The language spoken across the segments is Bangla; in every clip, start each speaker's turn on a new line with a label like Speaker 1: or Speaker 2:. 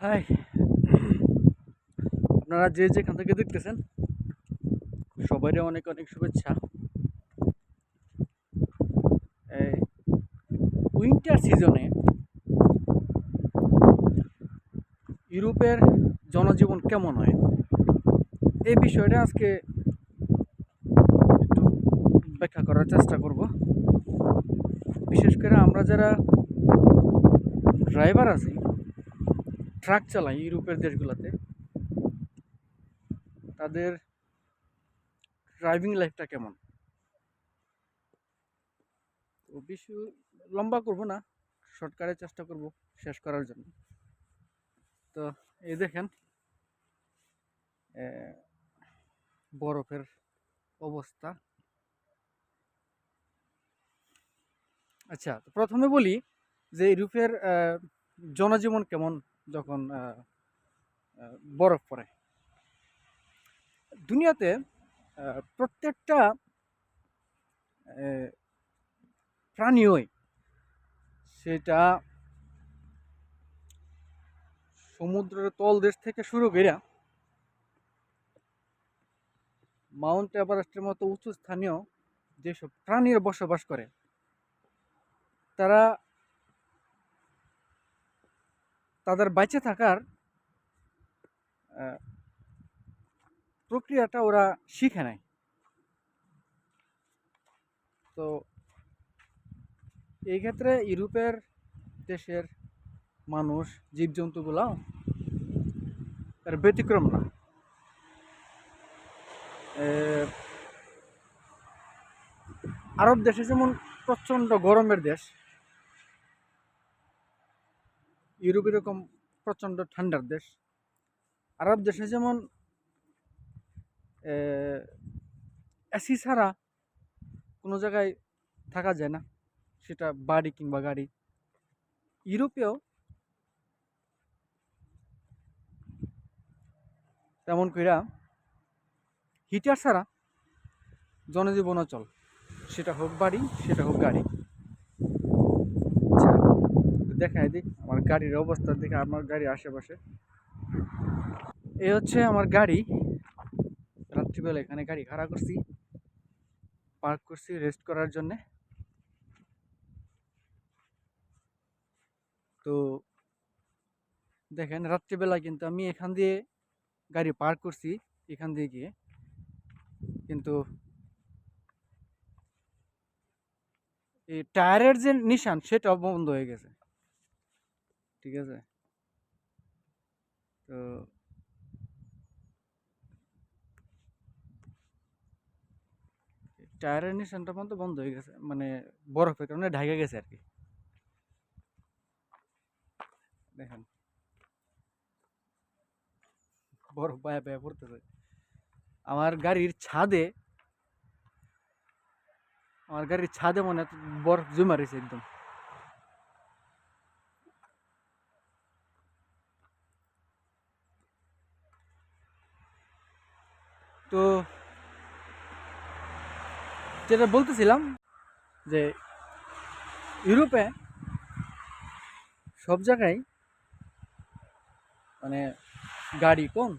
Speaker 1: হাই, আপনারা যে যেখান থেকে দেখতেছেন সবাইরে অনেক অনেক শুভেচ্ছা। এই উইন্টার সিজনে ইউরোপের জনজীবন কেমন হয় এই বিষয়টা আজকে একটু ব্যাখ্যা করার চেষ্টা করব। বিশেষ করে আমরা যারা ড্রাইভার আছি, ট্রাক চালাই ইউরোপের দেশগুলোতে, তাদের ড্রাইভিং লাইফটা কেমন। তো বেশি লম্বা করব না, শর্টকাটে চেষ্টা করব শেষ করার জন্য। তো এই দেখেন বরফের অবস্থা। আচ্ছা, তো প্রথমে বলি যে ইউরোপের জনজীবন কেমন যখন বরফ পড়ে। দুনিয়াতে প্রত্যেকটা প্রাণীই, সেটা সমুদ্রের তলদেশ থেকে শুরু করে মাউন্ট এভারেস্টের মতো উঁচু স্থানীয় যেসব প্রাণীরা বসবাস করে, তারা তাদের বেঁচে থাকার প্রক্রিয়াটা ওরা শিখে নেয়। তো এই ক্ষেত্রে ইউরোপের দেশের মানুষ, জীবজন্তুগুলো তার ব্যতিক্রম না। আরব দেশে যেমন প্রচণ্ড গরমের দেশ, ইউরোপ এরকম প্রচণ্ড ঠান্ডার দেশ। আরব দেশে যেমন এসি ছাড়া কোনো জায়গায় থাকা যায় না, সেটা বাড়ি কিংবা গাড়ি। ইউরোপেও তেমন কইরা হিটার ছাড়া জনজীবন অচল, সেটা হোক বাড়ি, সেটা হোক গাড়ি। আচ্ছা, দেখাই দিই আমার গাড়ির অবস্থা, দেখে আমার গাড়ির আশেপাশে। এই হচ্ছে আমার গাড়ি। রাত্রিবেলা এখানে গাড়ি খাড়া করছি, পার্ক করছি রেস্ট করার জন্যে। তো দেখেন, রাত্রিবেলা কিন্তু আমি এখান দিয়ে গাড়ি পার্ক করছি, এখান দিয়ে গিয়ে, কিন্তু এই টায়ারের যে নিশান সেটাও বন্ধ হয়ে গেছে। ঠিক আছে, তো টায়ারের নিশানটা পর্যন্ত বন্ধ হয়ে গেছে, মানে বরফের কারণে ঢাকে গেছে আর কি। দেখেন বরফ বায়া বায়া পড়তেছে আমার গাড়ির ছাদে। আমার গাড়ির ছাদে মনে হয় বরফ জমা রয়েছে একদম। তো যেটা বলতেছিলাম যে ইউরোপে সব জায়গায় মানে গাড়ি কম,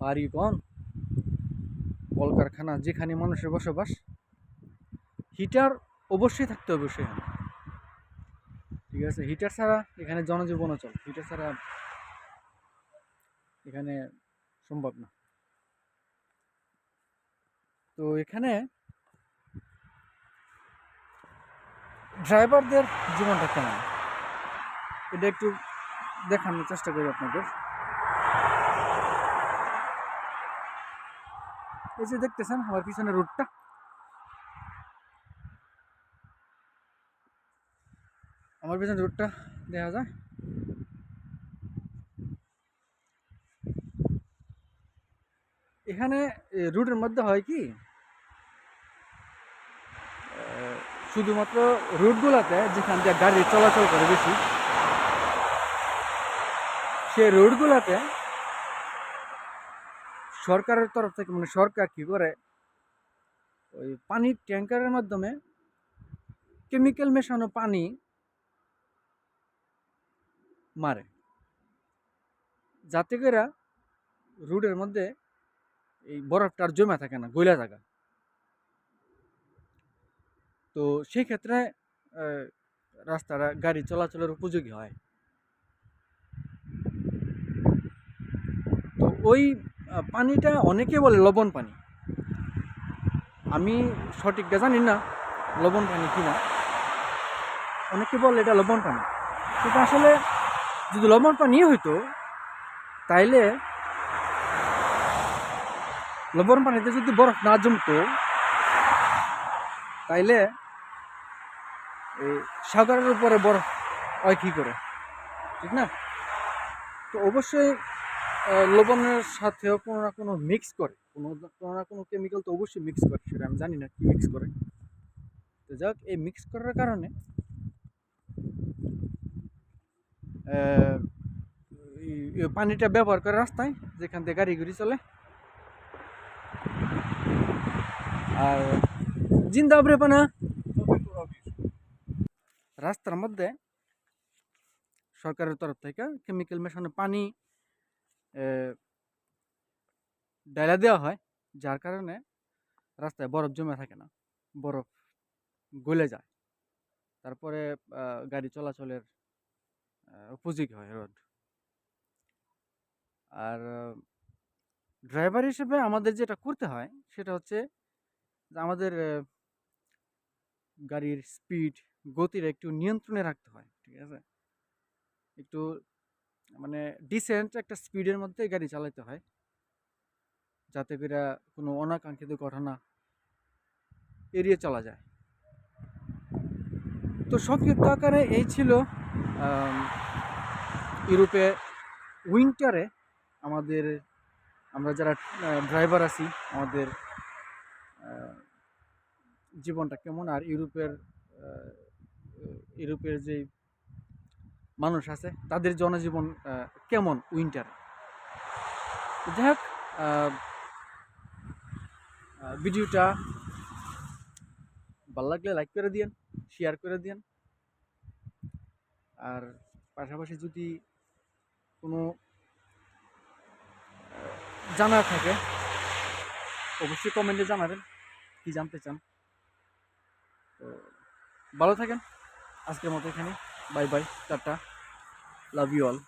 Speaker 1: বাড়ি কম, কলকারখানা, যেখানে মানুষের বসবাস, হিটার অবশ্যই থাকতে হবে সেখানে। ঠিক আছে, হিটার ছাড়া এখানে জনজীবন অচল, হিটার ছাড়া এখানে সম্ভব না। তো এখানে ড্রাইভারদের জীবনটা কেমন এটা একটু দেখানোর চেষ্টা করি আপনাদের। এই যে দেখতেছেন আমার পিছনে রোডটা, আমার পিছনে রোডটা দেখা যায়। এখানে রুটের মধ্যে হয় কি, শুধুমাত্র রোডগুলোতে যেখান দিয়ে গাড়ি চলাচল করে বেশি, সেই রোডগুলোতে সরকারের তরফ থেকে, মানে সরকার কি করে, ওই পানির ট্যাঙ্কারের মাধ্যমে কেমিক্যাল মেশানো পানি মারে। যাতে করে রোডের মধ্যে এই বরফটা আর জমে থাকে না, গইলা থাকা। তো সেই ক্ষেত্রে রাস্তাটা গাড়ি চলাচলের উপযোগী হয়। তো ওই পানিটা অনেকে বলে লবণ পানি, আমি সঠিকটা জানি না লবণ পানি কিনা। অনেকে বলে এটা লবণ পানি, কিন্তু আসলে যদি লবণ পানি হইতো তাইলে লবণ পানিতে যদি বরফ না জমতো তাইলে এই সাগরের উপরে বরফ হয় কী করে, ঠিক না? তো অবশ্যই লবণের সাথেও কোনো না কোনো মিক্স করে, কোনো না কোনো কেমিক্যাল তো অবশ্যই মিক্স করে, সেটা আমি জানি না কি মিক্স করে। তো যাক, এই মিক্স করার কারণে পানিটা ব্যবহার করে রাস্তায় যেখান থেকে গাড়ি ঘুরি চলে। আর জিন্দা পানা রাস্তার মধ্যে সরকারের তরফ থেকে কেমিক্যাল মেশানো পানি ডালা দেওয়া হয়, যার কারণে রাস্তায় বরফ জমে থাকে না, বরফ গলে যায়, তারপরে গাড়ি চলাচলের উপযোগী হয় রোড। আর ড্রাইভার হিসেবে আমাদের যেটা করতে হয় সেটা হচ্ছে যে আমাদের গাড়ির স্পিড, গতির একটু নিয়ন্ত্রণে রাখতে হয়, ঠিক আছে? একটু মানে ডিসেন্ট একটা স্পিডের মধ্যে গাড়ি চালাতে হয়, যাতে করে কোনো অনাকাঙ্ক্ষিত ঘটনা এড়িয়ে চলা যায়। তো সংক্ষিপ্ত আকারে এই ছিল ইউরোপে উইন্টারে আমরা যারা ড্রাইভার আছি আমাদের জীবনটা কেমন, আর ইউরোপের যে মানুষ আছে তাদের জনজীবন কেমন উইন্টারে। যাই হোক, ভিডিওটা ভালো লাগলে লাইক করে দিয়েন, শেয়ার করে দিয়েন। আর পাশাপাশি যদি কোনো জানার থাকে অবশ্যই কমেন্টে জানাবেন কি জানতে চান। তো ভালো থাকেন, আজকের মতো এখানে, bye bye, tata, love you all.